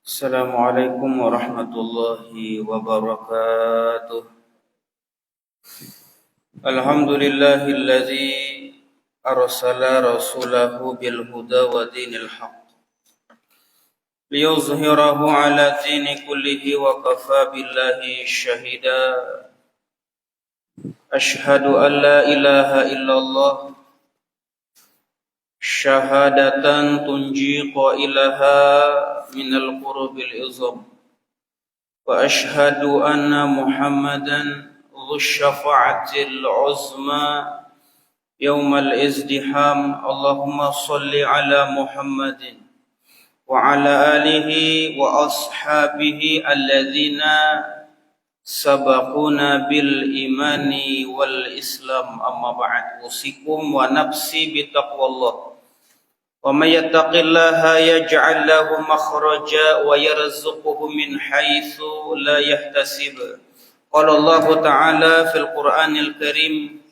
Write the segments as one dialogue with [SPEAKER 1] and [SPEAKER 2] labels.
[SPEAKER 1] Assalamualaikum warahmatullahi wabarakatuh. Alhamdulillahilladzi arsala rasulahu bil huda wa dinil haqq liyuzhirahu ala dini kullihi wa kafa billahi syahida. Ashhadu an la ilaha illallah syahadatan tunji qailaha minal qurubil izam wa ashhadu anna muhammadan dhu syafa'atil uzma yaumal izdiham. Allahumma salli ala muhammadin wa ala alihi wa ashabihi alladzina sabaquna bil imani wal islam, amma ba'd. Usikum wa nafsi bitaqwallah. Wa may yattaqillaha yaj'al lahu makhraja wa yarzuqhu min haitsu la yahtasib. Qala Allah Ta'ala fil Qur'anil Karim,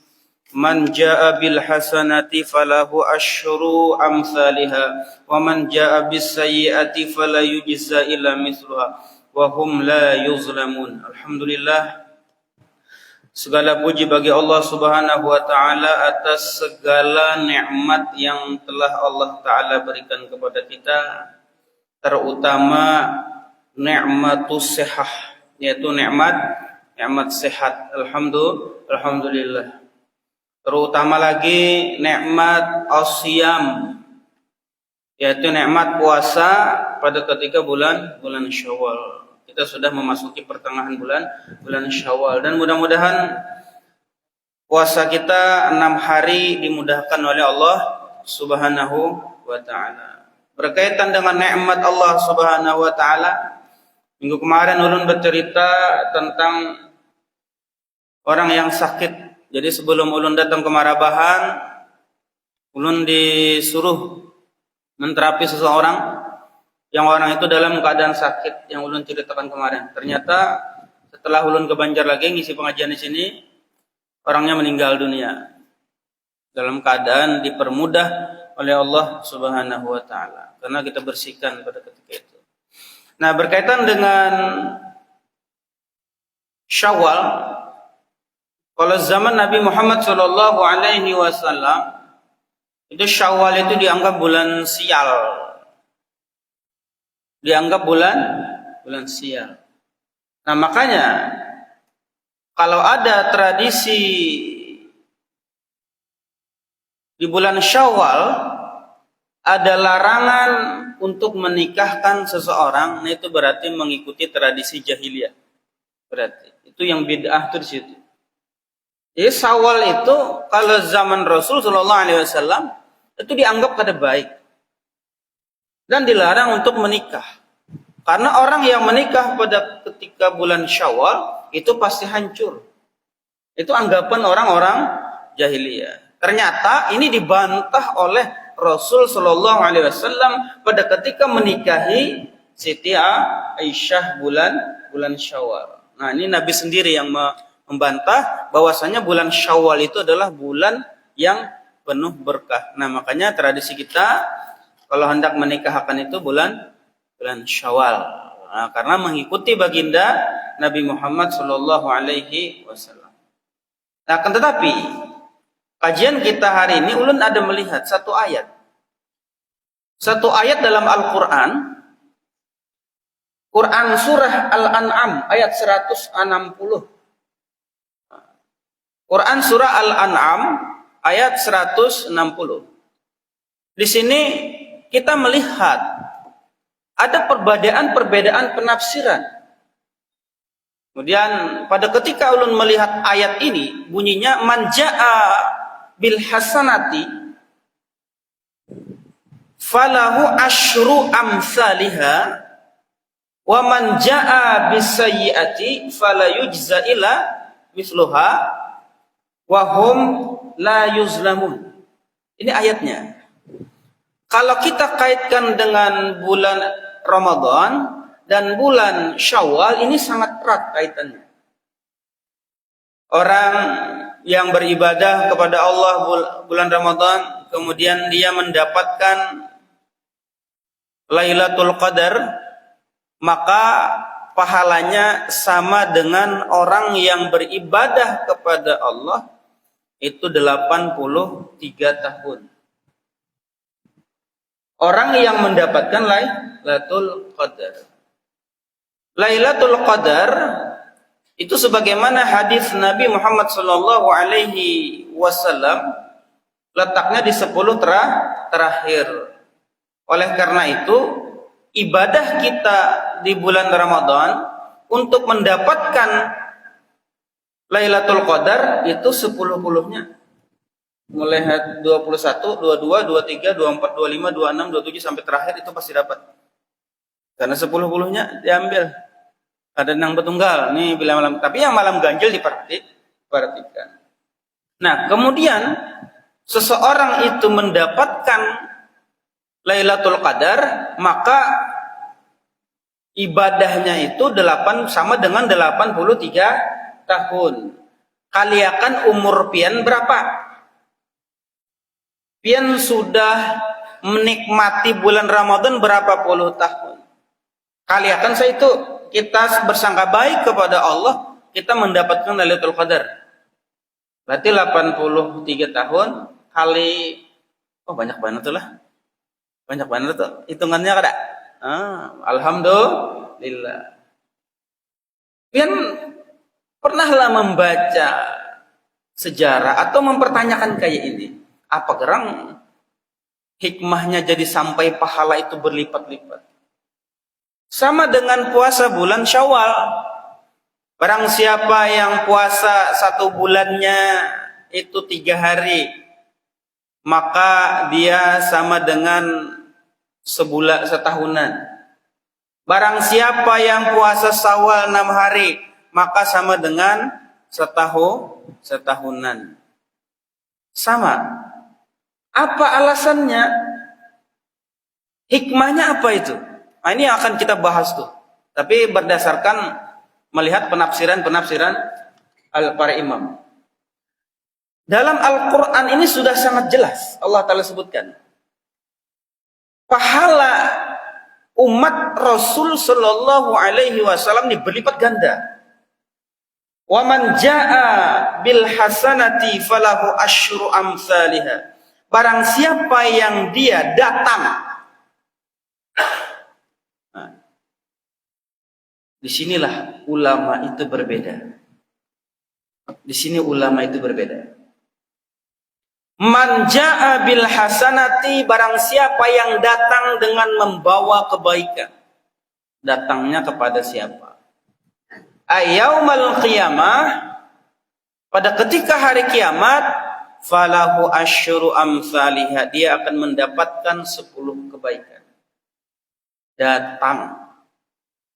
[SPEAKER 1] man jaa'a bil hasanati falahu asyru amsalha wa man jaa'a bis sayyi'ati fala yujza illa mithluha wa hum la yuzlamun. Alhamdulillah, segala puji bagi Allah Subhanahu wa taala atas segala nikmat yang telah Allah taala berikan kepada kita, terutama nikmatus sihah, yaitu nikmat sehat. Alhamdulillah. Terutama lagi nikmat asyam, yaitu nikmat puasa pada ketika bulan Syawal. Kita sudah memasuki pertengahan bulan Syawal, dan mudah-mudahan puasa kita 6 hari dimudahkan oleh Allah Subhanahu wa taala. Berkaitan dengan nikmat Allah Subhanahu wa taala, minggu kemarin ulun bercerita tentang orang yang sakit. Jadi sebelum ulun datang ke Marabahan, ulun disuruh menterapi seseorang yang orang itu dalam keadaan sakit yang ulun ceritakan kemarin. Ternyata setelah ulun ke Banjar lagi ngisi pengajian di sini, orangnya meninggal dunia dalam keadaan dipermudah oleh Allah Subhanahu wa taala karena kita bersihkan pada ketika itu. Nah, berkaitan dengan Syawal, kalau zaman Nabi Muhammad sallallahu alaihi wasallam itu Syawal itu dianggap bulan sial. Dianggap bulan sial. Nah, makanya kalau ada tradisi di bulan Syawal, ada larangan untuk menikahkan seseorang, nah itu berarti mengikuti tradisi jahiliyah. Berarti itu yang bid'ah itu di situ. Jadi Syawal itu kalau zaman Rasul sallallahu alaihi wasallam itu dianggap kada baik dan dilarang untuk menikah. Karena orang yang menikah pada ketika bulan Syawal itu pasti hancur. Itu anggapan orang-orang jahiliyah. Ternyata ini dibantah oleh Rasul sallallahu alaihi wasallam pada ketika menikahi Siti Aisyah bulan Syawal. Nah, ini Nabi sendiri yang membantah bahwasanya bulan Syawal itu adalah bulan yang penuh berkah. Nah, makanya tradisi kita kalau hendak menikahkan itu bulan Syawal. Nah, karena mengikuti baginda Nabi Muhammad sallallahu alaihi wasallam. Nah, akan tetapi kajian kita hari ini ulun ada melihat satu ayat. Satu ayat dalam Al-Qur'an. Quran surah Al-An'am ayat 160. Quran surah Al-An'am ayat 160. Di sini kita melihat ada perbedaan penafsiran. Kemudian pada ketika ulun melihat ayat ini, bunyinya man jaa bil hasanati falahu asyru amsalha wa man jaa bis sayyiati fala yujza illa misluha wa hum la yuzlamun. Ini ayatnya. Kalau kita kaitkan dengan bulan Ramadan dan bulan Syawal, ini sangat erat kaitannya. Orang yang beribadah kepada Allah bulan Ramadan, kemudian dia mendapatkan Lailatul Qadar, maka pahalanya sama dengan orang yang beribadah kepada Allah itu 83 tahun. Orang yang mendapatkan Lailatul Qadar. Lailatul Qadar itu sebagaimana hadis Nabi Muhammad sallallahu alaihi wasallam letaknya di 10 terakhir. Oleh karena itu, ibadah kita di bulan Ramadan untuk mendapatkan Lailatul Qadar itu 10-10-nya. Mulai 21, 22, 23, 24, 25, 26, 27 sampai terakhir itu pasti dapat. Karena 10-10-nya diambil. Ada yang betunggal nih bila malam, tapi yang malam ganjil diperhatikan. Nah, kemudian seseorang itu mendapatkan Lailatul Qadar, maka ibadahnya itu sama dengan 83 tahun. Kaliakan umur pian berapa? Pian sudah menikmati bulan Ramadan berapa puluh tahun. Kaliakan saya itu kita bersangka baik kepada Allah, kita mendapatkan Lailatul Qadar. Berarti 83 tahun kali banyak banget tuh lah. Banyak banget tuh. Hitungannya kada? Alhamdulillah. Pian pernahlah membaca sejarah atau mempertanyakan kayak ini. Apa gerang hikmahnya jadi sampai pahala itu berlipat-lipat? Sama dengan puasa bulan Syawal. Barang siapa yang puasa 1 bulannya itu 3 hari, maka dia sama dengan setahunan. Barang siapa yang puasa Syawal 6 hari, maka sama dengan setahunan. Sama. Apa alasannya? Hikmahnya apa itu? Nah, ini akan kita bahas tuh. Tapi berdasarkan melihat penafsiran para imam. Dalam Al-Quran ini sudah sangat jelas Allah Ta'ala sebutkan. Pahala umat Rasul Sallallahu Alaihi Wasallam ini berlipat ganda. Wa man jaa bil hasanati falahu asyru amsalihha. Barang siapa yang dia datang. Nah, disinilah ulama itu berbeda. Di sini ulama itu berbeda. Man jaa bil hasanati, barang siapa yang datang dengan membawa kebaikan. Datangnya kepada siapa? Ayyaumal qiyamah, pada ketika hari kiamat, falahu asyru amsalihha, dia akan mendapatkan 10 kebaikan. Datang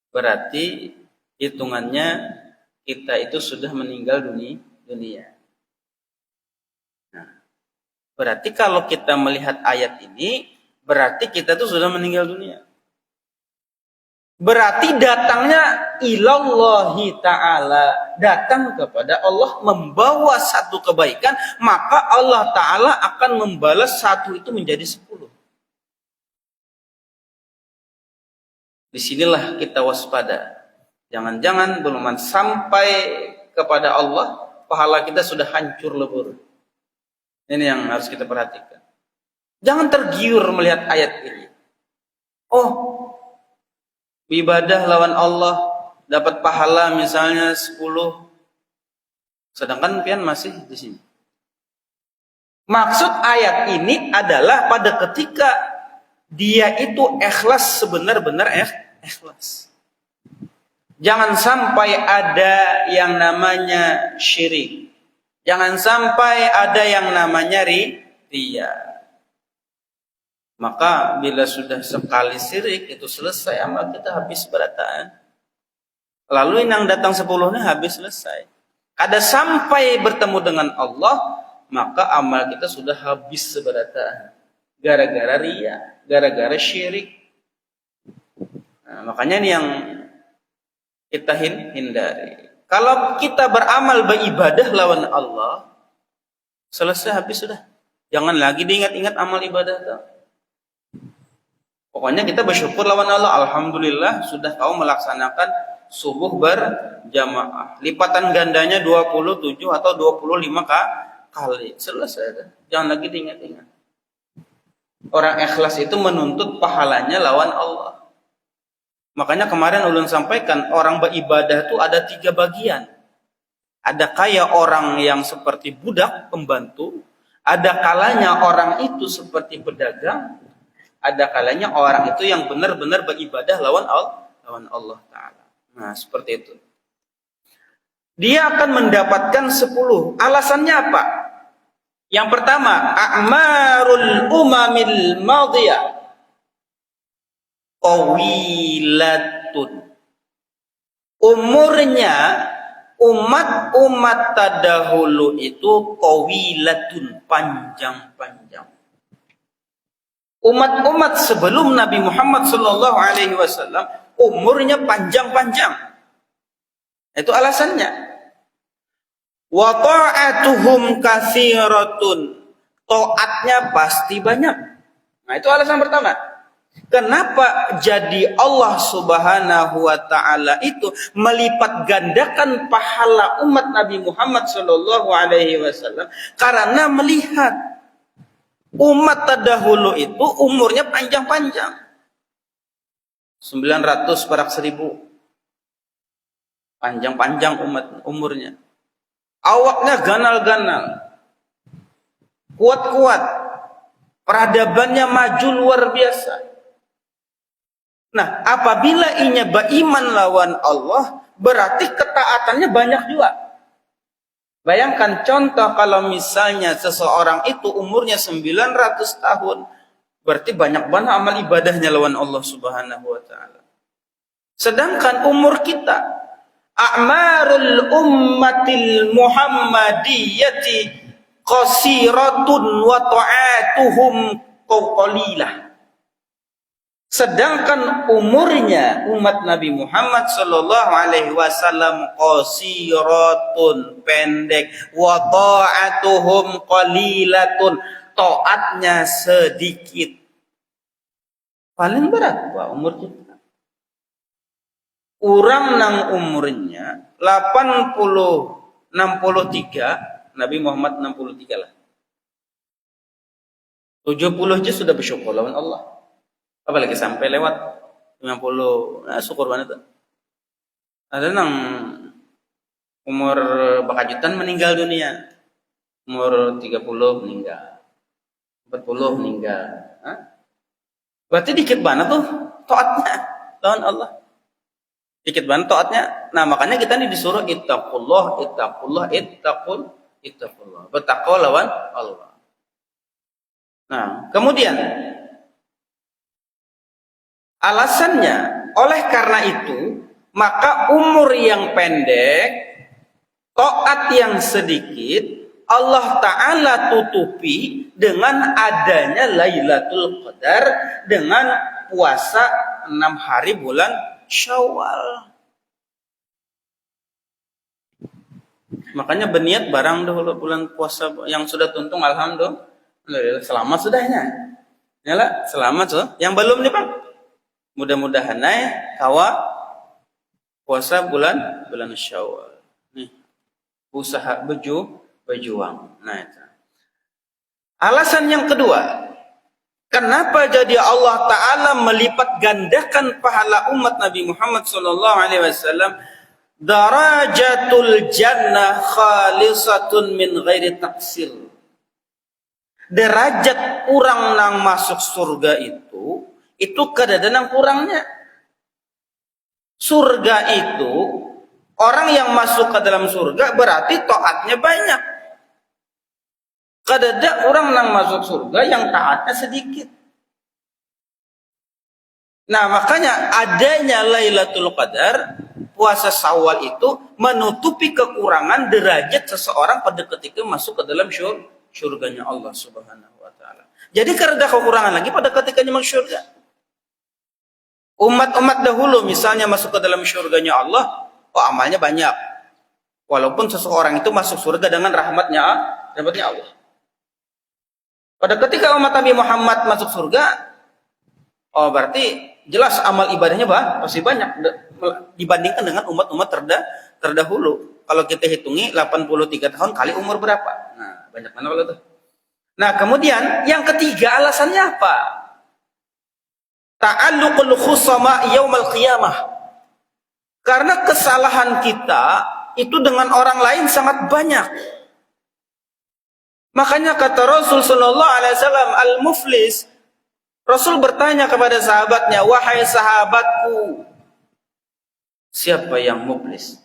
[SPEAKER 1] berarti hitungannya kita itu sudah meninggal dunia. Nah, berarti kalau kita melihat ayat ini, berarti kita itu sudah meninggal dunia. Berarti datangnya ilallahi ta'ala, datang kepada Allah membawa 1 kebaikan, maka Allah Ta'ala akan membalas 1 itu menjadi 10. Disinilah kita waspada. Jangan-jangan belum sampai kepada Allah, pahala kita sudah hancur lebur. Ini yang harus kita perhatikan. Jangan tergiur melihat ayat ini. Ibadah lawan Allah dapat pahala misalnya 10, sedangkan pian masih di sini. Maksud ayat ini adalah pada ketika dia itu ikhlas, sebenar-benar ikhlas. Jangan sampai ada yang namanya syirik. Jangan sampai ada yang namanya riya. Maka bila sudah sekali syirik itu selesai, amal kita habis berataan. Lalu yang datang 10-nya habis selesai. Kada sampai bertemu dengan Allah, maka amal kita sudah habis seberataan. Gara-gara riya, gara-gara syirik. Nah, makanya ini yang kita hindari. Kalau kita beramal beribadah lawan Allah, selesai habis sudah. Jangan lagi diingat-ingat amal ibadah itu. Pokoknya kita bersyukur lawan Allah. Alhamdulillah sudah kau melaksanakan subuh berjamaah. Lipatan gandanya 27 atau 25 kali. Selesai. Jangan lagi diingat-ingat. Orang ikhlas itu menuntut pahalanya lawan Allah. Makanya kemarin ulun sampaikan, orang beribadah itu ada 3 bagian. Ada kayak orang yang seperti budak, pembantu. Ada kalanya orang itu seperti pedagang. Ada kalanya orang itu yang benar-benar beribadah lawan Allah Ta'ala. Nah, seperti itu. Dia akan mendapatkan 10. Alasannya apa? Yang pertama, a'marul umamil madiyah qawilatun. Umurnya umat-umat terdahulu itu qawilatun, panjang-panjang. Umat-umat sebelum Nabi Muhammad sallallahu alaihi wasallam umurnya panjang-panjang. Itu alasannya. Wa ta'atuhum katsiratun. Taatnya pasti banyak. Nah, itu alasan pertama. Kenapa jadi Allah Subhanahu wa taala itu melipat gandakan pahala umat Nabi Muhammad sallallahu alaihi wasallam? Karena melihat umat terdahulu itu umurnya panjang-panjang. 900 perak 1000. Panjang-panjang umurnya. Awaknya ganal-ganal. Kuat-kuat. Peradabannya maju luar biasa. Nah, apabila inya beriman lawan Allah, berarti ketaatannya banyak juga. Bayangkan contoh kalau misalnya seseorang itu umurnya 900 tahun. Berarti banyak banget amal ibadahnya lawan Allah Subhanahu wa ta'ala. Sedangkan umur kita, a'marul ummatil muhammadiyati qasiratun wa ta'atuhum qalilah. Sedangkan umurnya umat Nabi Muhammad sallallahu alaihi wasallam qasiratun, pendek, wa ta'atuhum qalilatun, taatnya sedikit. Paling berat umur kita. Urang nang umurnya 63, Nabi Muhammad 63 lah. 70 aja sudah bersyukur lawan Allah. Apalagi sampai lewat 50, nah syukur banget tuh. Ada nang umur bakajutan meninggal dunia, umur 30 meninggal, 40 meninggal. Hah? Berarti dikit banget tuh taatnya lawan Allah. Dikit banget taatnya. Nah, makanya kita nih disuruh ittaqullah. Bertakwa lawan Allah. Nah, kemudian alasannya, oleh karena itu, maka umur yang pendek, taat yang sedikit, Allah Ta'ala tutupi dengan adanya Lailatul Qadar, dengan puasa 6 hari bulan Syawal. Makanya berniat barang dahulu bulan puasa yang sudah tuntung, alhamdulillah, selamat sudahnya. Yalah, selamat so. Yang belum nih Bang, mudah-mudahan kawa puasa bulan Syawal. Nih, usaha berjuang. Nah, itu. Alasan yang kedua, kenapa jadi Allah Ta'ala melipat gandakan pahala umat Nabi Muhammad SAW? Darajatul jannah khalisatun min ghairi taksir. Derajat orang nang masuk surga itu kadang-kadang kurangnya. Surga itu, orang yang masuk ke dalam surga berarti taatnya banyak. Kadang-kadang orang yang masuk surga yang taatnya sedikit. Nah, makanya adanya Lailatul Qadar, puasa Syawal itu menutupi kekurangan derajat seseorang pada ketika masuk ke dalam syurganya Allah Subhanahu wa taala. Jadi karena kekurangan lagi pada ketika masuk syurga. Umat-umat dahulu misalnya masuk ke dalam syurganya Allah, amalnya banyak. Walaupun seseorang itu masuk surga dengan rahmatnya Allah. Pada ketika umat Nabi Muhammad masuk surga, Oh, berarti jelas amal ibadahnya pasti banyak dibandingkan dengan umat-umat terdahulu. Kalau kita hitungi 83 tahun kali umur berapa? Nah, banyak mana kalau itu. Nah, kemudian yang ketiga alasannya apa? Ta'alluqul khusama yaumal qiyamah. Karena kesalahan kita itu dengan orang lain sangat banyak. Makanya kata Rasul sallallahu alaihi wasallam, al-muflis, Rasul bertanya kepada sahabatnya, "Wahai sahabatku, siapa yang muflis?"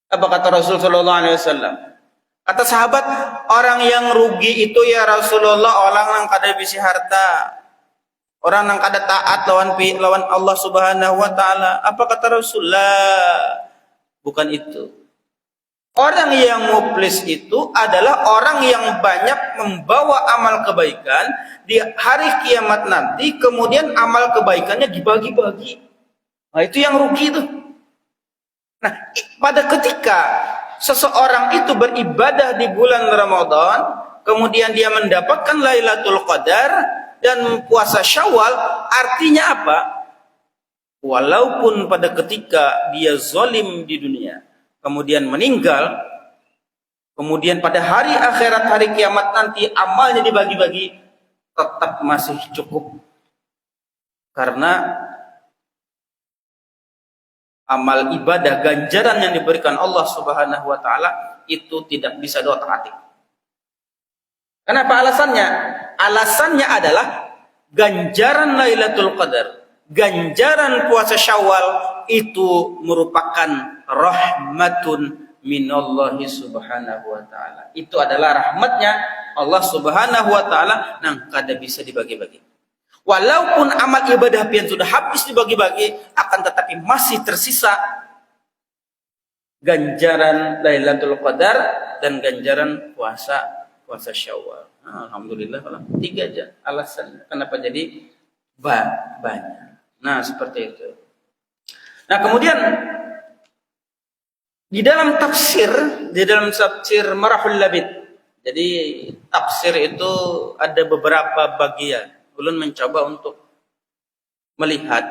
[SPEAKER 1] Apa kata Rasul sallallahu alaihi wasallam? Kata sahabat, orang yang rugi itu ya Rasulullah, orang yang kada bisi harta. Orang yang kada taat lawan Allah Subhanahu wa taala. Apa kata Rasulullah? Bukan itu. Orang yang muflis itu adalah orang yang banyak membawa amal kebaikan di hari kiamat nanti, kemudian amal kebaikannya dibagi-bagi. Nah, itu yang rugi itu. Nah, pada ketika seseorang itu beribadah di bulan Ramadan, kemudian dia mendapatkan Lailatul Qadar dan puasa Syawal, artinya apa? Walaupun pada ketika dia zalim di dunia, kemudian meninggal, kemudian pada hari akhirat, hari kiamat nanti amalnya dibagi-bagi, tetap masih cukup. Karena amal ibadah, ganjaran yang diberikan Allah Subhanahu wa taala itu tidak bisa diotak-atik. Kenapa alasannya? Alasannya adalah ganjaran Lailatul Qadar, ganjaran puasa Syawal itu merupakan rahmatun minallahi subhanahu wa ta'ala. Itu adalah rahmatnya Allah Subhanahu wa ta'ala yang kada bisa dibagi-bagi. Walaupun amal ibadah pian sudah habis dibagi-bagi, akan tetapi masih tersisa ganjaran Lailatul Qadar dan ganjaran puasa Syawal. Alhamdulillah, kalau 3 aja alasan kenapa jadi banyak. Nah, seperti itu. Nah, kemudian di dalam tafsir Marahul Labid. Jadi tafsir itu ada beberapa bagian. Ulun mencoba untuk melihat.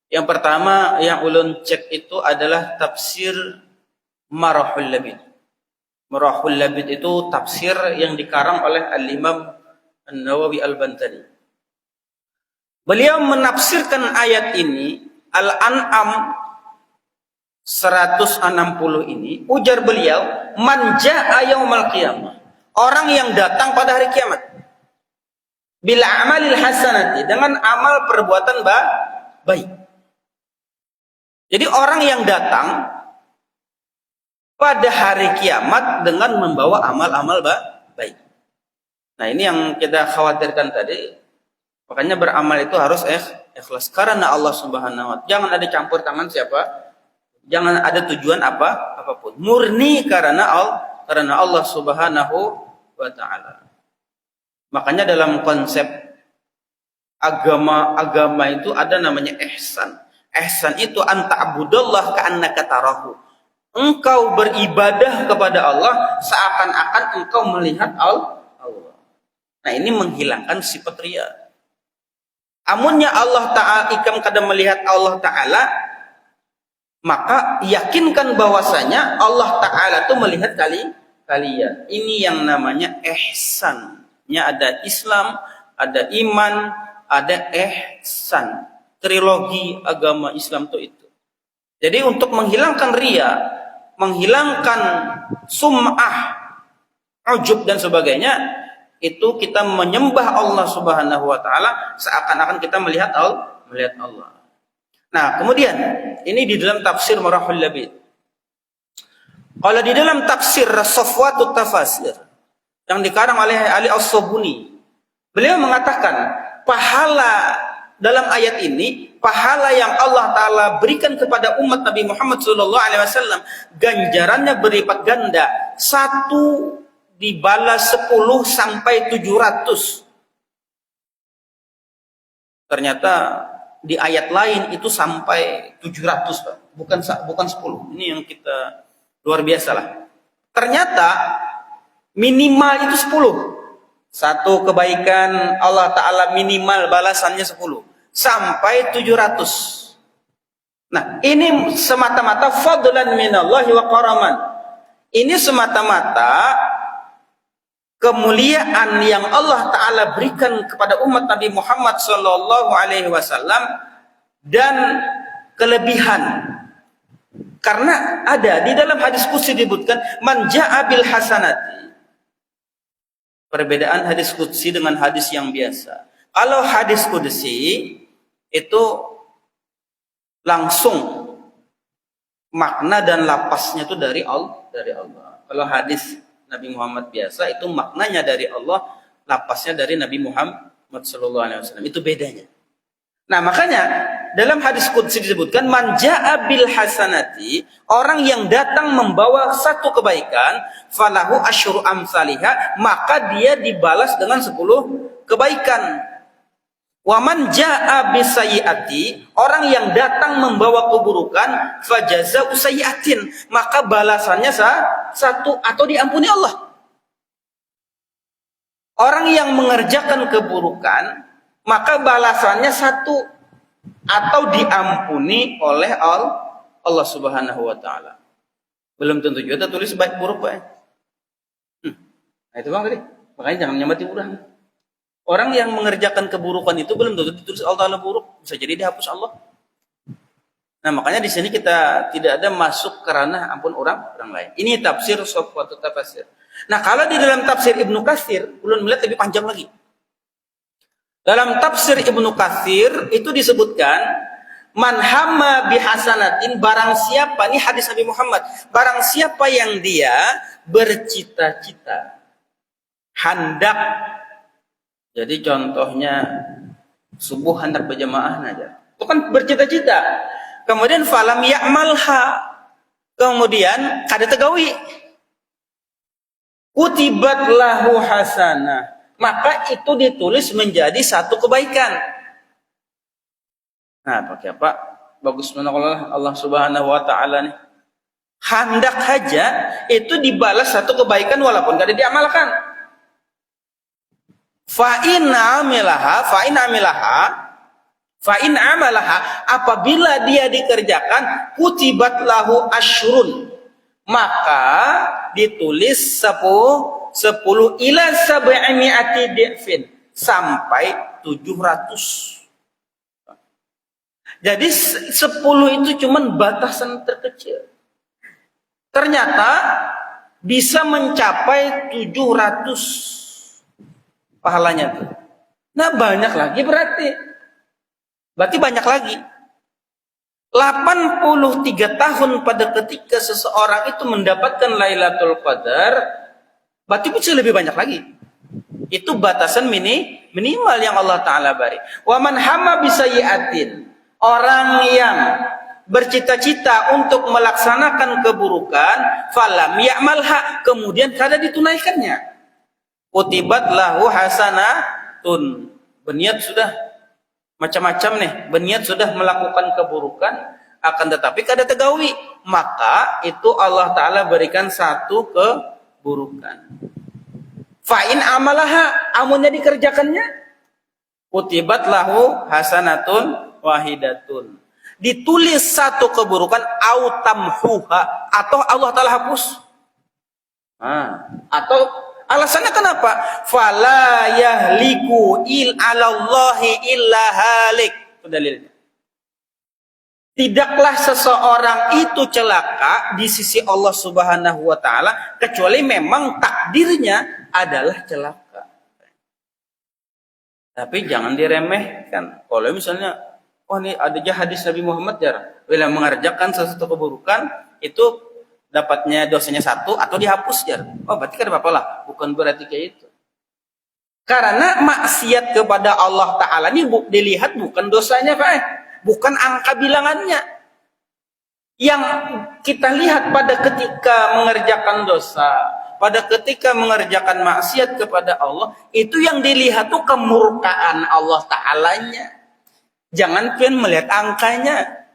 [SPEAKER 1] Yang pertama yang ulun cek itu adalah tafsir Marahul Labid. Marahul Labid itu tafsir yang dikarang oleh Al-Imam An-Nawawi Al-Bantani. Beliau menafsirkan ayat ini, Al-An'am 160 ini, ujar beliau, man jaa yaumal qiyamah, orang yang datang pada hari kiamat, bil amalil hasanati, dengan amal perbuatan baik. Jadi orang yang datang pada hari kiamat dengan membawa amal-amal baik. Nah, ini yang kita khawatirkan tadi. Makanya beramal itu harus ikhlas karena Allah Subhanahu wa taala. Jangan ada campur tangan siapa? Jangan ada tujuan apapun. Murni karena Allah Subhanahu wa taala. Makanya dalam konsep agama itu ada namanya ihsan. Ihsan itu anta'budallah ka'annaka tarahu. Engkau beribadah kepada Allah seakan-akan engkau melihat Allah. Nah, ini menghilangkan sifat riya. Amunnya Allah Ta'ala ikam kada melihat Allah Ta'ala, maka yakinkan bahwasanya Allah Ta'ala itu melihat kalian. Ini yang namanya ihsannya. Ada Islam, ada iman, ada ihsan. Trilogi agama Islam itu. Jadi untuk menghilangkan riya, menghilangkan sum'ah, ujub dan sebagainya, itu kita menyembah Allah Subhanahu wa taala seakan-akan kita melihat Allah. Nah, kemudian ini di dalam tafsir Marahul Labid. Kalau di dalam tafsir Safwatut Tafasir yang dikarang oleh Ali As-Sabuni, beliau mengatakan pahala dalam ayat ini, pahala yang Allah Ta'ala berikan kepada umat Nabi Muhammad SAW, ganjarannya berlipat ganda. 1 dibalas 10 sampai 700. Ternyata di ayat lain itu sampai 700, Pak. Bukan 10. Ini yang kita luar biasa lah. Ternyata minimal itu 10. 1 kebaikan Allah Ta'ala minimal balasannya 10. sampai 700. Nah, ini semata-mata fadlan minallahi wa karaman. Ini semata-mata kemuliaan yang Allah Ta'ala berikan kepada umat Nabi Muhammad Sallallahu Alaihi Wasallam dan kelebihan. Karena ada di dalam hadis qudsi disebutkan man ja'a bil hasanati. Perbedaan hadis qudsi dengan hadis yang biasa. Kalau hadis qudsi itu langsung makna dan lapasnya itu dari Allah. Kalau hadis Nabi Muhammad biasa itu maknanya dari Allah, lapasnya dari Nabi Muhammad sallallahu alaihi wasallam. Itu bedanya. Nah, makanya dalam hadis qudsi disebutkan man jaa bil hasanati, orang yang datang membawa satu kebaikan, falahu asyru amsalihha, maka dia dibalas dengan 10 kebaikan. Wa man jaa bis sayyiati, orang yang datang membawa keburukan, fajaza'u sayyiatin, maka balasannya satu atau diampuni Allah. Orang yang mengerjakan keburukan, maka balasannya satu atau diampuni oleh Allah Subhanahu wa taala. Belum tentu juga tulis baik buruk, Pak. Nah, itu Bang tadi. Makanya jangan nyamati orang. Orang yang mengerjakan keburukan itu belum tentu ditulis Allah Ta'ala buruk, bisa jadi dihapus Allah. Nah, makanya di sini kita tidak ada masuk karena ampun orang lain. Ini tafsir safwatut tafsir. Nah, kalau di dalam tafsir Ibnu Katsir, ulun melihat lebih panjang lagi. Dalam tafsir Ibnu Katsir itu disebutkan man hamma bihasanatin, barang siapa, ini hadis Nabi Muhammad, barang siapa yang dia bercita-cita hendak, jadi contohnya subuh hendak berjamaah aja, itu kan bercita-cita, kemudian falam ya'malha, kemudian kada tegawi, kutibat lahu hasanah, maka itu ditulis menjadi satu kebaikan. Nah, pakai apa? Bagus menolak Allah Subhanahu wa taala nih. Hendak saja itu dibalas satu kebaikan walaupun tidak diamalkan. Fa in amalaha, apabila dia dikerjakan, kutibat lahu asyrun, maka ditulis 10 ila sab'imi'ati di'fin, sampai 700. Jadi 10 itu cuman batasan terkecil. Ternyata bisa mencapai 700 pahalanya tuh. Nah, banyak lagi berarti banyak lagi. 83 tahun pada ketika seseorang itu mendapatkan Lailatul Qadar, berarti bisa lebih banyak lagi. Itu batasan minimal yang Allah Ta'ala beri. Wa man hamma bisayyi'atin, orang yang bercita-cita untuk melaksanakan keburukan, falam ya'malha, kemudian kada ditunaikannya, kutibat lahu hasanatun, berniat sudah macam-macam nih, berniat sudah melakukan keburukan, akan tetapi kada tegawi, maka itu Allah Ta'ala berikan satu keburukan. Fa'in amalaha, amunnya dikerjakannya, kutibat lahu hasanatun wahidatun, ditulis satu keburukan, autamhuha, atau Allah Ta'ala hapus. Atau alasannya kenapa? Fala yahliku alallahi illa halik. Itu dalilnya. Tidaklah seseorang itu celaka di sisi Allah Subhanahu wa taala kecuali memang takdirnya adalah celaka. Tapi jangan diremehkan. Kalau misalnya, ini ada aja hadis Nabi Muhammad bila mengerjakan sesuatu keburukan itu dapatnya dosanya satu atau dihapus berarti kan apa-apa lah, bukan berarti kayak itu. Karena maksiat kepada Allah Ta'ala ini dilihat bukan dosanya, Pak, bukan angka bilangannya. Yang kita lihat pada ketika mengerjakan dosa, pada ketika mengerjakan maksiat kepada Allah, itu yang dilihat tuh kemurkaan Allah Ta'alanya. Jangan kalian melihat angkanya.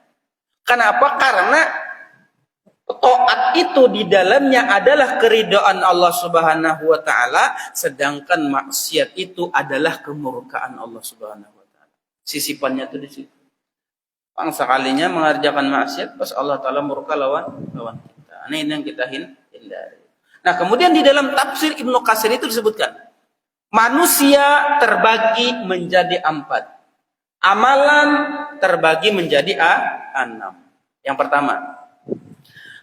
[SPEAKER 1] Kenapa? Karena taat itu di dalamnya adalah keridhaan Allah Subhanahu wa taala, sedangkan maksiat itu adalah kemurkaan Allah Subhanahu wa taala. Sisipannya tuh di situ. Sekalinya mengerjakan maksiat, pas Allah Ta'ala murka lawan kita. Nah, ini yang kita hindari. Nah, kemudian di dalam tafsir Ibnu Katsir itu disebutkan, manusia terbagi menjadi 4. Amalan terbagi menjadi 6. Yang pertama,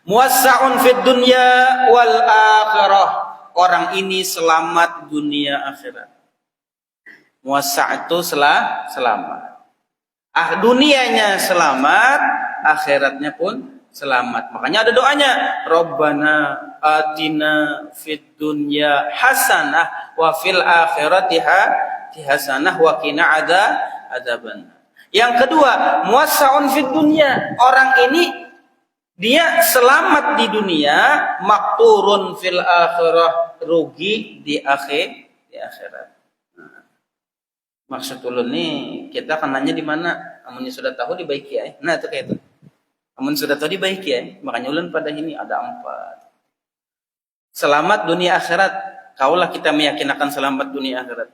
[SPEAKER 1] muwassa'un fid dunya wal akhirah. Orang ini selamat dunia akhirat. Muwassa' itu selamat. Dunianya selamat, akhiratnya pun selamat. Makanya ada doanya, Rabbana atina fid dunya hasanah wa fil akhirati hasanah wa qina adzaban. Yang kedua, muwassa'un fid dunya. Orang ini dia selamat di dunia, makturun fil akhirah, rugi di akhirat. Maksud ulun nih, kita kan nanya di mana? Amunnya sudah tahu dibaiki ya. Nah, itu kayak itu. Amun sudah tahu dibaiki ya. Makanya ulun pada ini ada 4. Selamat dunia akhirat. Kaulah kita meyakinkan selamat dunia akhirat.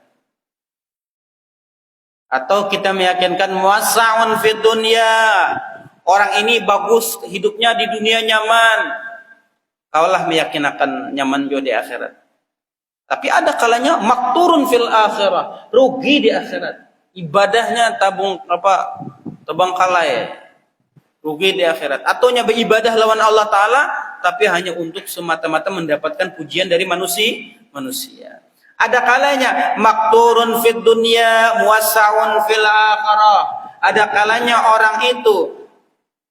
[SPEAKER 1] Atau kita meyakinkan muwassa'un fid dunya. Orang ini bagus hidupnya di dunia nyaman. Kaulah meyakinkan nyaman juga di akhirat. Tapi ada kalanya makturun fil akhirah, rugi di akhirat. Ibadahnya tebang kalai, rugi di akhirat. Atau beribadah lawan Allah Ta'ala, tapi hanya untuk semata-mata mendapatkan pujian dari manusia. Ada kalanya makturun fid dunya, muwassa'un fil akhirah. Ada kalanya orang itu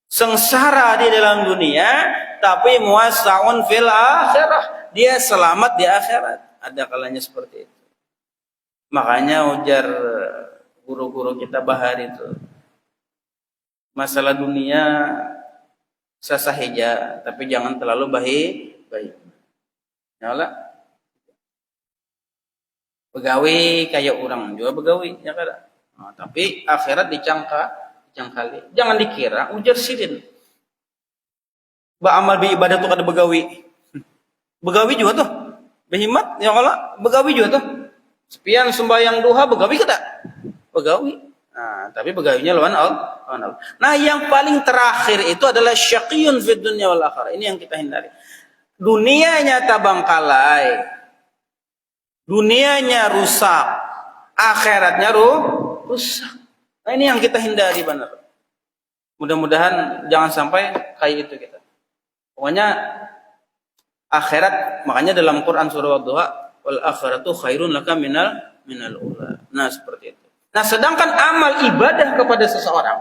[SPEAKER 1] sengsara di dalam dunia, tapi muwassa'un fil akhirah, dia selamat di akhirat. Ada kalanya seperti itu. Makanya ujar guru-guru kita bahari itu, masalah dunia sasaheja, tapi jangan terlalu baik. Nyala begawi kayak orang juga begawi, ya kan? Nah, tapi akhirat dicangkali. Jangan dikira ujar sidin. Ba amal bi ibadah tuh kada begawi. Begawi juga tuh. Behimat ya Allah, begawi juga tuh. Sepian sembahyang duha begawi kada? Begawi. Nah, tapi begawinya lawan Allah. Nah, yang paling terakhir itu adalah syaqiyun fid dunya wal akhirah. Ini yang kita hindari. Dunianya tabangkalai. Dunianya rusak. Akhiratnya rusak. Nah, ini yang kita hindari benar. Mudah-mudahan jangan sampai kayak itu kita. Pokoknya akhirat, makanya dalam Quran surah Ad-Duha, wal akhiratu khairun laka minal ula. Nah, seperti itu. Nah, sedangkan amal ibadah kepada seseorang,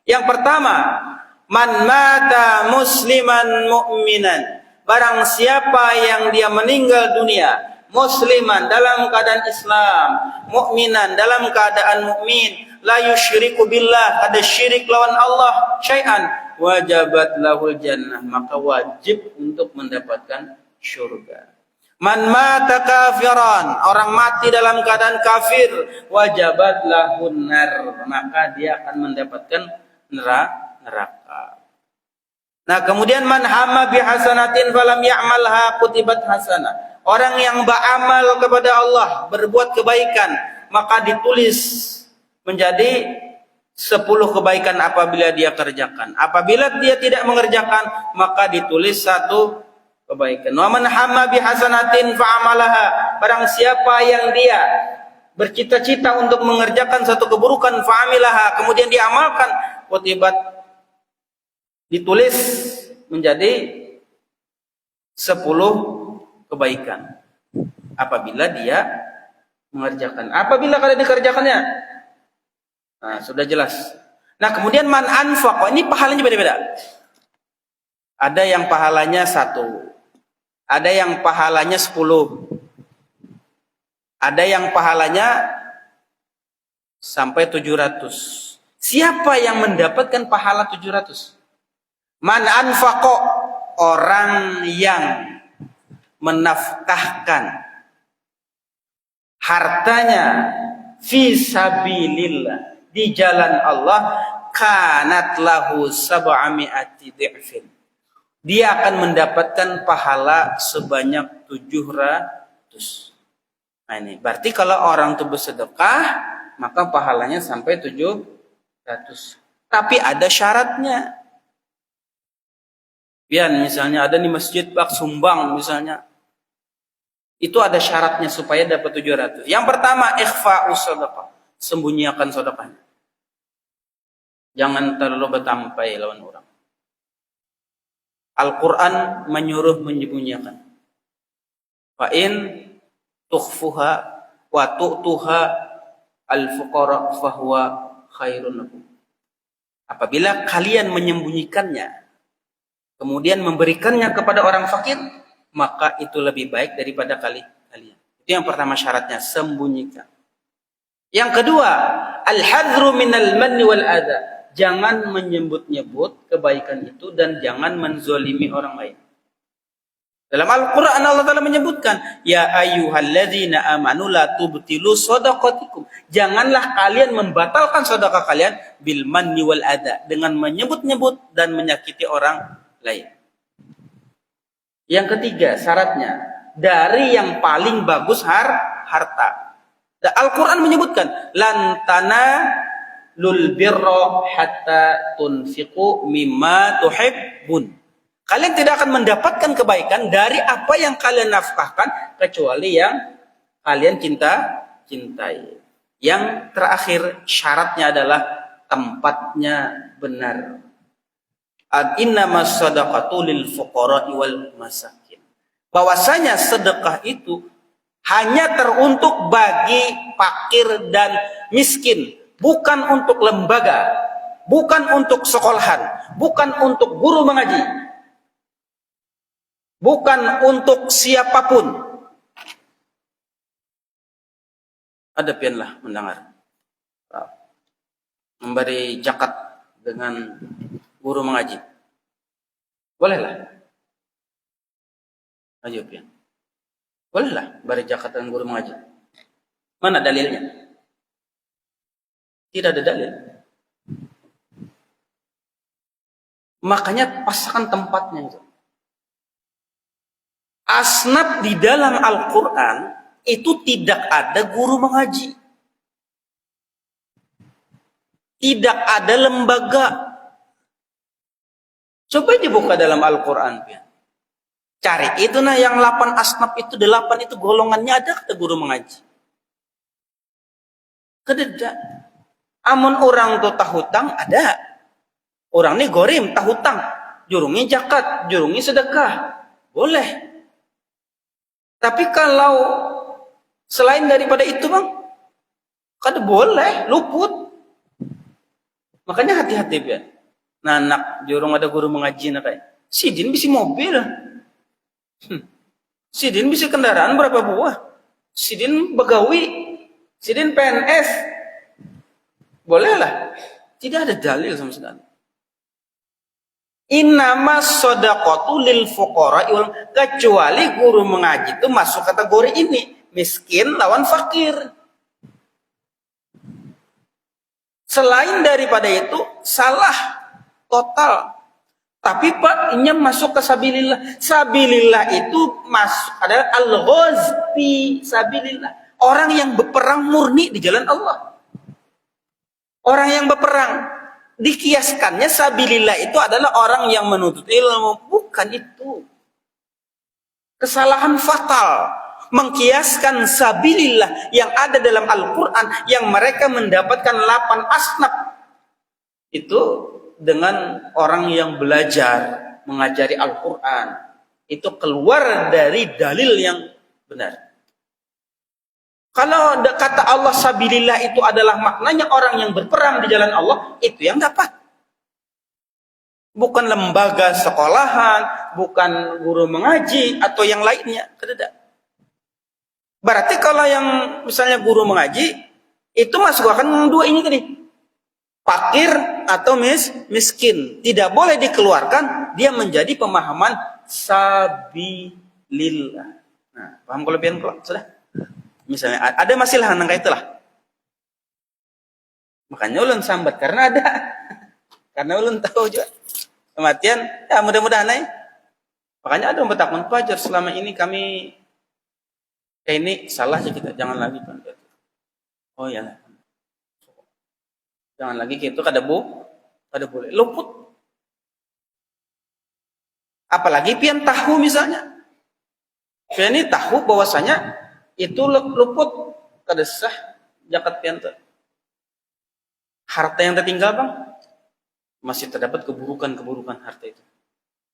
[SPEAKER 1] yang pertama, man mata musliman mu'minan. Barang siapa yang dia meninggal dunia musliman dalam keadaan Islam, mu'minan dalam keadaan mukmin, la yusyriku billah, ada syirik lawan Allah syai'an, wajabat lahul jannah, maka wajib untuk mendapatkan syurga. Man mata kafiran, orang mati dalam keadaan kafir, wajabat lahun nar, maka dia akan mendapatkan neraka. Nah, kemudian man hamma bihasanatin falam ya'malha kutibat hasanah. Orang yang beramal kepada Allah, berbuat kebaikan, maka ditulis menjadi 10 kebaikan apabila dia kerjakan. Apabila dia tidak mengerjakan, maka ditulis 1 kebaikan. Wa man hamma bihasanatin fa'amalaha. Barang siapa yang dia bercita-cita untuk mengerjakan satu keburukan, fa'amilaha, kemudian diamalkan, kutibat, ditulis menjadi 10 kebaikan apabila dia mengerjakan. Apabila kada dikerjakannya, nah, sudah jelas. Nah, kemudian man anfaq, ini pahalanya beda-beda. Ada yang pahalanya 1, ada yang pahalanya 10, ada yang pahalanya sampai 700. Siapa yang mendapatkan pahala 700? Man anfaq, orang yang menafkahkan hartanya fi sabilillah, di jalan Allah, kanat lahu sab'ami'ati dhi'fin. Dia akan mendapatkan pahala sebanyak 700. Nah, ini berarti kalau orang itu bersedekah, maka pahalanya sampai 700. Tapi ada syaratnya. Pian misalnya ada di masjid bak sumbang misalnya. Itu ada syaratnya supaya dapat 700. Yang pertama ikhfa'us shadaqah, sembunyikan sedekahnya. Jangan terlalu bertampai lawan orang. Al-Quran menyuruh menyembunyikan. Fa in tukhfuha wa tu'tuha al-fuqara fahuwa khairun lakum. Apabila kalian menyembunyikannya, kemudian memberikannya kepada orang fakir, maka itu lebih baik daripada kalian. Itu yang pertama syaratnya, sembunyikan. Yang kedua, al-hadru minal manni wal adha. Jangan menyebut-nyebut kebaikan itu dan jangan menzolimi orang lain. Dalam Al-Quran Allah Ta'ala menyebutkan, ya ayyuhalladzina amanu la tubtilu shadaqatikum. Janganlah kalian membatalkan sedekah kalian bil manni wal adha, dengan menyebut-nyebut dan menyakiti orang lain. Yang ketiga syaratnya, dari yang paling bagus harta. Al-Quran menyebutkan, lantana lul birra hatta tunfiqu mimma tuhibbun. Kalian tidak akan mendapatkan kebaikan dari apa yang kalian nafkahkan kecuali yang kalian cintai. Yang terakhir syaratnya adalah tempatnya benar. Innamas shadaqatu lil fuqara'i wal masakin. Bahwasanya sedekah itu hanya teruntuk bagi fakir dan miskin. Bukan untuk lembaga, bukan untuk sekolahan, bukan untuk guru mengaji, bukan untuk siapapun. Ada pianlah mendengar memberi zakat dengan guru mengaji, bolehlah. Ayo pian, bolehlah beri zakat dengan guru mengaji. Mana dalilnya? Tidak ada dalil. Makanya pasakan tempatnya itu. Asnaf di dalam Al-Quran itu tidak ada guru mengaji. Tidak ada lembaga. Coba dibuka dalam Al-Quran. Cari itu nah yang 8 asnaf itu, 8 itu golongannya ada kata guru mengaji. Kededak. Amun orang tuh tahutang ada. Orang ini gorim tahutang. Jurungi zakat, jurungi sedekah. Boleh. Tapi kalau selain daripada itu bang, kada boleh, luput. Makanya hati-hati ya. Nah, anak jurung ada guru mengaji nak kayak. Sidin bisa mobil. Sidin bisa kendaraan berapa buah. Sidin begawi. Sidin PNS. Bolehlah. Tidak ada dalil sama sekali. Innamas shadaqatu lil fuqara, kecuali guru mengaji itu masuk kategori ini, miskin lawan fakir. Selain daripada itu salah total. Tapi Pak, ini masuk ke sabilillah. Sabilillah itu masuk adalah al-ghazfi sabilillah. Orang yang berperang murni di jalan Allah. Orang yang berperang, dikiaskannya sabilillah itu adalah orang yang menuntut ilmu. Bukan itu. Kesalahan fatal. Mengkiaskan sabilillah yang ada dalam Al-Quran, yang mereka mendapatkan 8 asnaf. Itu dengan orang yang belajar, mengajari Al-Quran. Itu keluar dari dalil yang benar. Kalau kata Allah sabilillah itu adalah maknanya orang yang berperang di jalan Allah, itu yang dapat. Bukan lembaga sekolahan, bukan guru mengaji atau yang lainnya, tidak. Berarti kalau yang misalnya guru mengaji itu masuk akan dua ini tadi. Fakir atau miskin, tidak boleh dikeluarkan, dia menjadi pemahaman sabilillah. Nah, paham kelebihan kalau sudah? Misalnya ada masalah nang itulah. Makanya ulun sambat karena ada. Karena ulun tahu juga kematian, ya mudah-mudahan aja. Makanya ada yang bertakun, Fajar selama ini kami ini salah sih kita, jangan lagi. Oh ya. Jangan lagi gitu kada boleh luput. Apalagi pian tahu misalnya. Pian ini tahu bahwasanya itu luput kada sah zakat pian teh. Harta yang tertinggal bang, masih terdapat keburukan harta itu.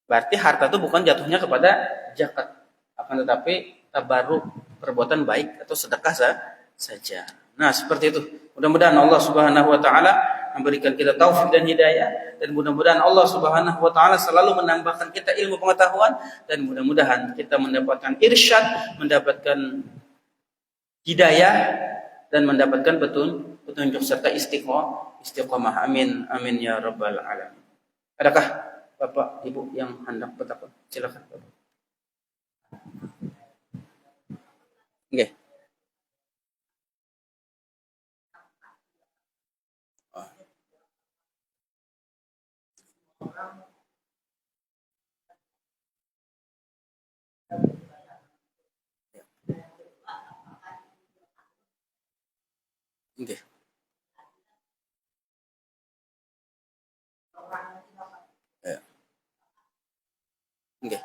[SPEAKER 1] Berarti harta itu bukan jatuhnya kepada zakat, akan tetapi tabarruk, perbuatan baik atau sedekah saja. Nah, seperti itu. Mudah-mudahan Allah Subhanahu wa taala memberikan kita taufik dan hidayah, dan mudah-mudahan Allah Subhanahu wa taala selalu menambahkan kita ilmu pengetahuan, dan mudah-mudahan kita mendapatkan irsyad, mendapatkan hidayah, dan mendapatkan petunjuk serta istiqomah. Amin amin ya rabbal alamin. Adakah Bapak Ibu yang hendak bertakwa? Silakan Bapak. Oke. Oke. Ya. Oke.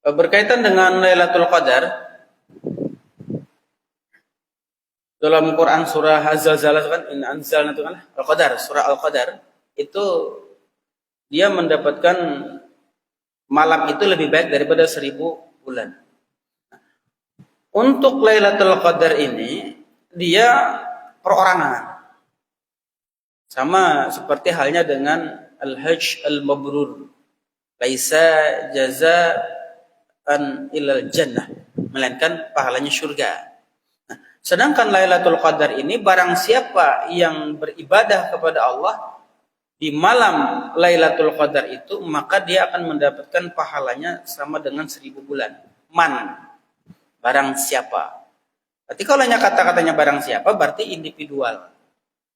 [SPEAKER 1] Berkaitan dengan Lailatul Qadar, dalam Quran surah Az-Zalzalah kan, in anzalna itu kan Al-Qadar, surah Al-Qadar itu dia mendapatkan malam itu lebih baik daripada 1000 bulan. Untuk Lailatul Qadar ini dia perorangan. Sama seperti halnya dengan Al-Hajj Al-Mabrur. Laisa jazaan ilal jannah, melainkan pahalanya surga. Nah, sedangkan Lailatul Qadar ini barang siapa yang beribadah kepada Allah di malam Lailatul Qadar itu, maka dia akan mendapatkan pahalanya sama dengan 1000 bulan. Barang siapa. Berarti kalau hanya kata-katanya barang siapa, berarti individual.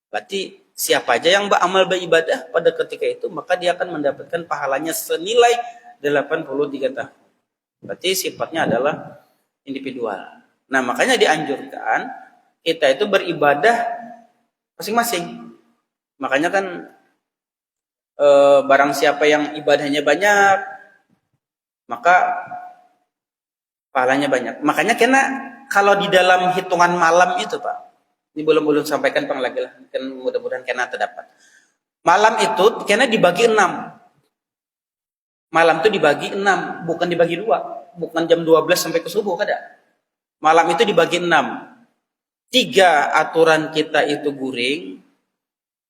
[SPEAKER 1] Berarti siapa aja yang beramal beribadah pada ketika itu, maka dia akan mendapatkan pahalanya senilai 83 tahun. Berarti sifatnya adalah individual. Nah, makanya dianjurkan kita itu beribadah masing-masing. Makanya kan barang siapa yang ibadahnya banyak, maka pahalanya banyak. Makanya kena kalau di dalam hitungan malam itu Pak, ini belum sampaikan Bang lagi lah, kan mudah-mudahan kena terdapat. Malam itu kena dibagi 6. Malam itu dibagi 6, bukan dibagi 2. Bukan jam 12 sampai ke subuh, kada. Malam itu dibagi 6. 3 aturan kita itu guring.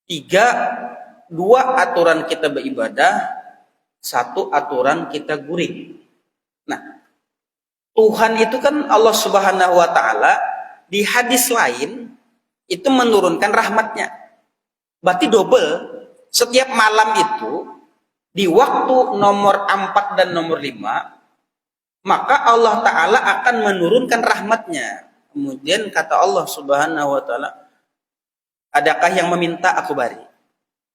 [SPEAKER 1] 2 aturan kita beribadah. 1 aturan kita guring. Nah, Tuhan itu kan Allah Subhanahu wa taala di hadis lain itu menurunkan rahmatnya. Berarti double. Setiap malam itu di waktu nomor 4 dan nomor 5, maka Allah Ta'ala akan menurunkan rahmatnya. Kemudian kata Allah Subhanahu wa ta'ala, adakah yang meminta aku beri?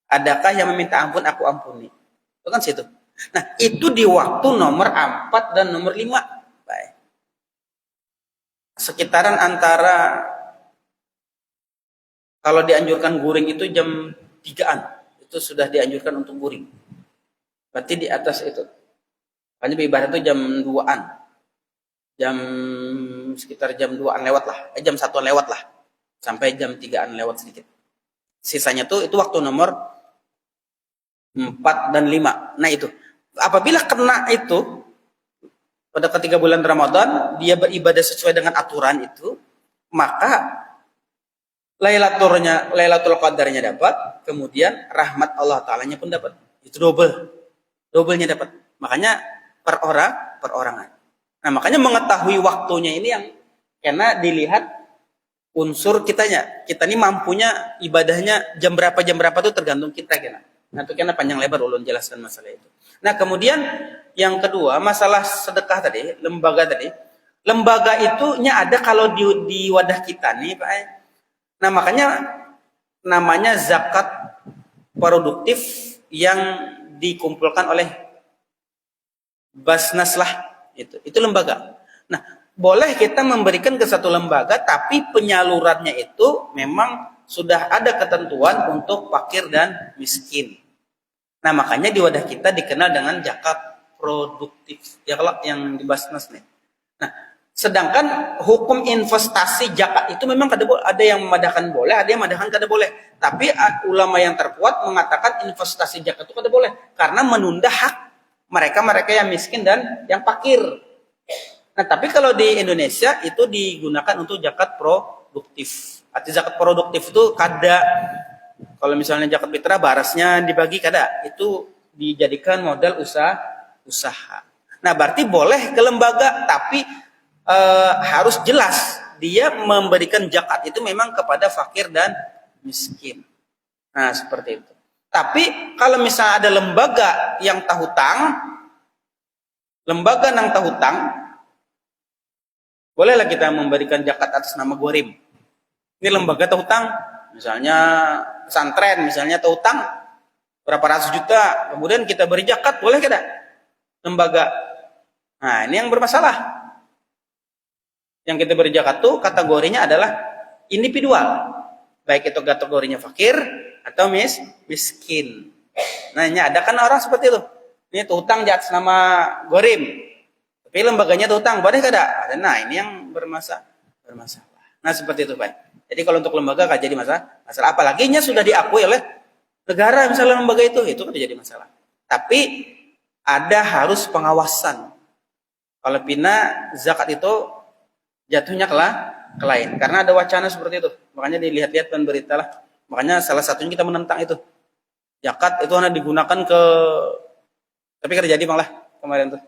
[SPEAKER 1] Adakah yang meminta ampun aku ampuni? Itu kan situ. Nah, itu di waktu nomor 4 dan nomor 5. Baik. Sekitaran antara, kalau dianjurkan guring itu jam 3-an. Itu sudah dianjurkan untuk guring. Berarti di atas itu. Hanya beribadah itu jam 2-an. Sekitar jam 2-an lewat lah. Jam 1-an lewat lah. Sampai jam 3-an lewat sedikit. Sisanya itu waktu nomor 4 dan 5. Nah itu. Apabila kena itu, pada ketiga bulan Ramadan, dia beribadah sesuai dengan aturan itu, maka Lailatul Qadarnya dapat, kemudian rahmat Allah Ta'alanya pun dapat. Itu double-nya dapat. Makanya perorangan. Nah, makanya mengetahui waktunya ini yang karena dilihat unsur kitanya. Kita ini mampunya ibadahnya jam berapa itu tergantung kita kena. Nah, itu karena panjang lebar ulun jelaskan masalah itu. Nah, kemudian yang kedua, masalah sedekah tadi, lembaga tadi. Lembaga itunya ada kalau di wadah kita nih, Pak. Nah, makanya namanya zakat produktif yang dikumpulkan oleh Basnas lah itu lembaga. Nah, boleh kita memberikan ke satu lembaga, tapi penyalurannya itu memang sudah ada ketentuan untuk fakir dan miskin. Nah, makanya di wadah kita dikenal dengan zakat produktif. Ya kalau yang di Basnas nih. Nah, sedangkan hukum investasi zakat itu memang ada yang memadahkan boleh, ada yang memadahkan kada boleh. Tapi ulama yang terkuat mengatakan investasi zakat itu kada boleh karena menunda hak mereka yang miskin dan yang fakir. Nah, tapi kalau di Indonesia itu digunakan untuk zakat produktif. Arti zakat produktif itu kada, kalau misalnya zakat fitrah barasnya dibagi kada, itu dijadikan modal usaha. Nah, berarti boleh ke lembaga, tapi harus jelas dia memberikan zakat itu memang kepada fakir dan miskin. Nah, seperti itu. Tapi kalau misalnya ada lembaga yang tahu hutang, bolehlah kita memberikan zakat atas nama gorim. Ini lembaga tahu hutang, misalnya pesantren, misalnya tahu hutang berapa ratus juta, kemudian kita beri zakat, boleh tidak? Lembaga. Nah, ini yang bermasalah. Yang kita beri zakat itu kategorinya adalah individual. Baik itu kategorinya fakir atau miskin. Nah, ini ada kan orang seperti itu. Ini tuh hutang atas nama gorim. Tapi lembaganya tuh hutang, boleh kada? Nah, ini yang bermasalah. Nah, seperti itu, Pak. Jadi kalau untuk lembaga kan jadi masalah. Apalagi nya sudah diakui oleh negara misalnya lembaga itu kan jadi masalah. Tapi ada harus pengawasan. Kalau pina zakat itu jatuhnya ke lain. Karena ada wacana seperti itu. Makanya dilihat-lihat dan berita lah. Makanya salah satunya kita menentang itu. Zakat itu hanya digunakan ke, tapi kan terjadi malah kemarin tuh.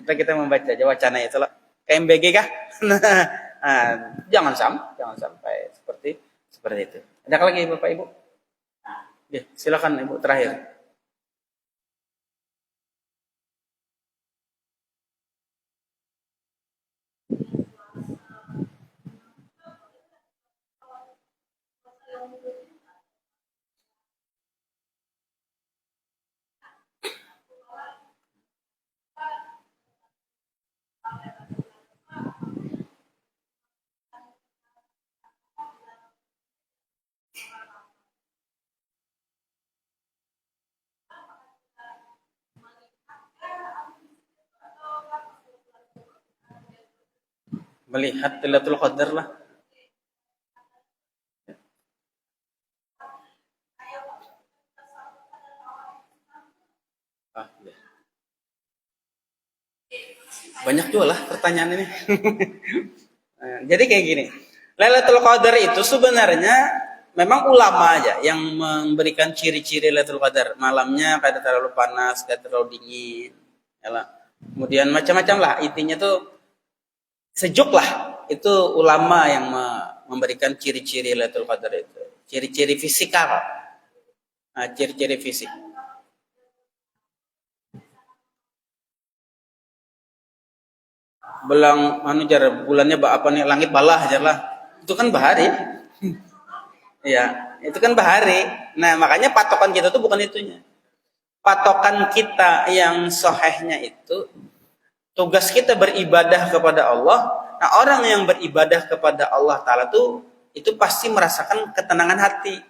[SPEAKER 1] kita membaca aja wacana itu lah. KMBG kah? Nah, jangan sampai seperti itu. Ada lagi Bapak Ibu? Ya, silakan Ibu terakhir. Melihat Lailatul Qadar lah. Ya. Banyak juga lah pertanyaan ini. Jadi kayak gini. Lailatul Qadar itu sebenarnya memang ulama aja yang memberikan ciri-ciri Lailatul Qadar. Malamnya kada terlalu panas, kada terlalu dingin. Yalah. Kemudian macam-macam lah. Intinya tuh sejuk lah. Itu ulama yang memberikan ciri-ciri Lailatul Qadar itu. Ciri-ciri fisikal. Nah, ciri-ciri fisik. Belang bulannya apa nih, langit balah aja lah. Itu kan bahari. Ya, itu kan bahari. Nah, makanya patokan kita tuh bukan itunya. Patokan kita yang sohehnya itu tugas kita beribadah kepada Allah. Nah, orang yang beribadah kepada Allah Ta'ala tuh itu pasti merasakan ketenangan hati.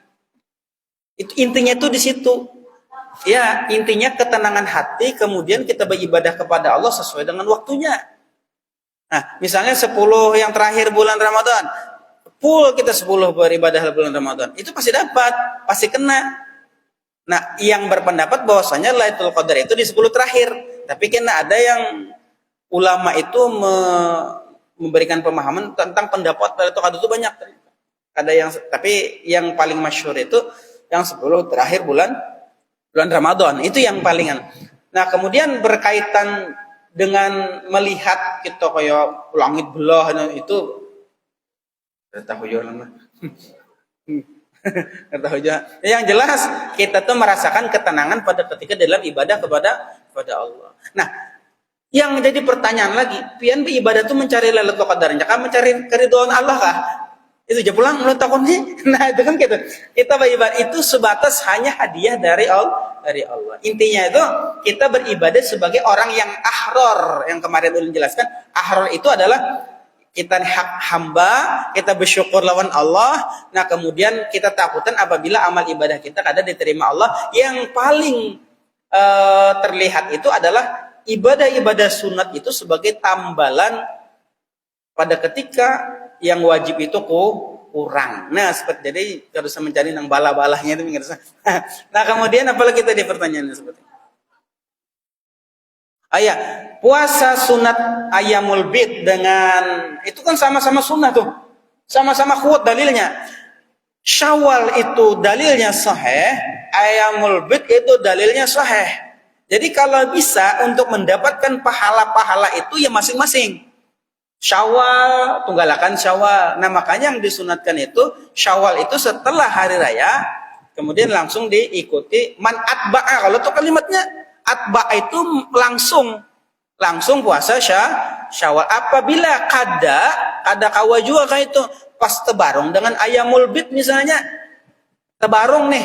[SPEAKER 1] Itu intinya tuh di situ. Ya, intinya ketenangan hati, kemudian kita beribadah kepada Allah sesuai dengan waktunya. Nah, misalnya 10 yang terakhir bulan Ramadan, full kita 10 beribadah bulan Ramadan, itu pasti dapat, pasti kena. Nah, yang berpendapat bahwasanya Lailatul Qadar itu di 10 terakhir, tapi kena ada yang ulama itu memberikan pemahaman tentang pendapat Lailatul Qadar itu banyak. Ada yang, tapi yang paling masyhur itu yang 10 terakhir bulan Ramadan, itu yang palingan. Nah, kemudian berkaitan dengan melihat kita kayak langit belah itu tahu lah. Tahu juga. Yang jelas kita tuh merasakan ketenangan pada ketika dalam ibadah kepada Allah. Nah, yang jadi pertanyaan lagi, pian ibadah tuh mencari Lailatul Qadarnya kah, mencari keridhaan Allah kah? Itu aja pulang menurut takon nih. Nah, itu kan gitu. Kita beribadah itu sebatas hanya hadiah dari Allah. Intinya itu kita beribadah sebagai orang yang ahror. Yang kemarin ulun jelaskan, ahror itu adalah kita hak hamba, kita bersyukur lawan Allah. Nah, kemudian kita takutan apabila amal ibadah kita kadang diterima Allah. Yang paling terlihat itu adalah ibadah-ibadah sunat itu sebagai tambalan pada ketika yang wajib itu kurang. Nah, seperti jadi harus mencari nang bala-balahnya itu. Nah, kemudian apalagi tadi pertanyaannya seperti ayah, puasa sunat ayamul bid dengan itu kan sama-sama sunnah tuh. Sama-sama kuat dalilnya. Syawal itu dalilnya sahih, ayamul bid itu dalilnya sahih. Jadi kalau bisa untuk mendapatkan pahala-pahala itu ya masing-masing. Syawal, tunggalakan Syawal. Nah, makanya yang disunatkan itu Syawal itu setelah hari raya, kemudian langsung diikuti man atba'a. Kalau itu kalimatnya atba'a itu langsung puasa Syawal. Apabila kada kawa juga kayak itu pas tebarung dengan ayamul bid misalnya, tebarung nih.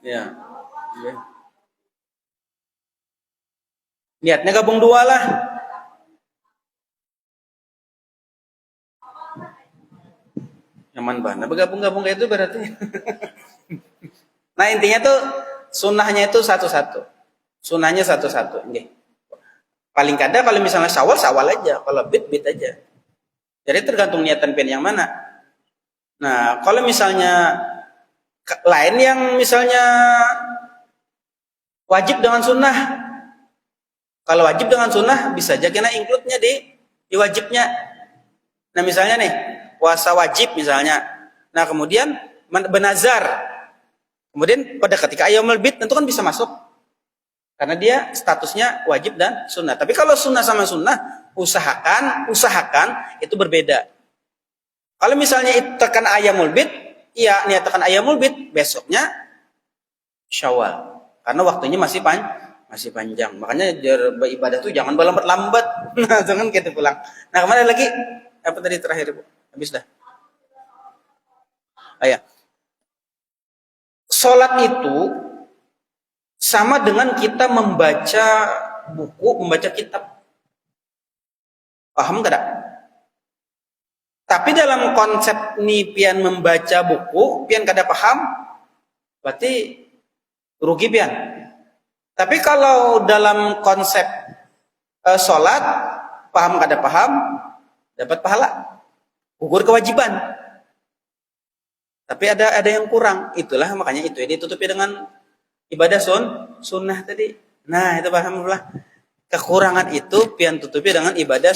[SPEAKER 1] Ya. Niatnya gabung dua lah. Nyaman banget. Bergabung-gabung kayak itu berarti. Nah, intinya tuh sunnahnya itu satu-satu. Sunnahnya satu-satu. Nggih. Paling kada kalau misalnya Syawal aja, kalau bid aja. Jadi tergantung niatan pian yang mana. Nah, kalau misalnya lain yang misalnya wajib dengan sunnah. Kalau wajib dengan sunnah bisa aja kena include-nya di wajibnya. Nah, misalnya nih, puasa wajib misalnya. Nah, kemudian benazar. Kemudian pada ketika ayamul bid tentu kan bisa masuk. Karena dia statusnya wajib dan sunnah. Tapi kalau sunnah sama sunnah, usahakan itu berbeda. Kalau misalnya itu tekan ayamul bid, iya niat tekan ayamul bid, besoknya Syawal. Karena waktunya masih panjang. Makanya beribadah tuh jangan berlambat-lambat. Nah, jangan gitu pulang. Nah, kemana lagi? Apa tadi terakhir, Bu? Habis dah. Ayah. Salat itu sama dengan kita membaca buku, membaca kitab. Paham enggak? Tapi dalam konsep nih pian membaca buku, pian kada paham, berarti rugi pian. Tapi kalau dalam konsep sholat, paham kada paham, dapat pahala, gugur kewajiban. Tapi ada yang kurang, itulah makanya itu ya ditutupi dengan ibadah sunnah tadi. Nah, itu pahamlah. Kekurangan itu pian tutupi dengan ibadah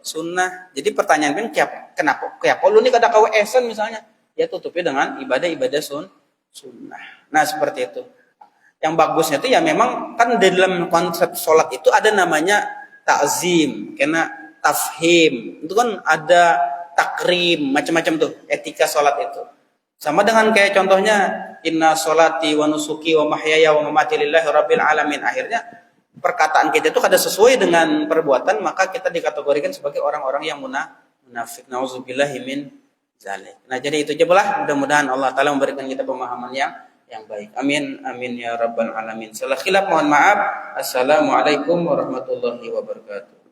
[SPEAKER 1] sunnah. Jadi pertanyaan pian kenapa? Kayak lu nih kada kawe esen misalnya, ya tutupi dengan ibadah sunnah. Nah, seperti itu. Yang bagusnya itu ya memang kan di dalam konsep sholat itu ada namanya ta'zim, kena tafhim. Itu kan ada takrim, macam-macam tuh etika sholat itu. Sama dengan kayak contohnya inna sholati wa nusuki wa mahyaya wa mamati lillahi rabbil alamin. Akhirnya perkataan kita itu kada sesuai dengan perbuatan, maka kita dikategorikan sebagai orang-orang yang munafik. Nauzubillahi min zalik. Nah, jadi itu aja lah. Mudah-mudahan Allah Ta'ala memberikan kita pemahaman yang baik. Amin ya rabbal alamin. Salah khilaf mohon maaf. Assalamualaikum warahmatullahi wabarakatuh.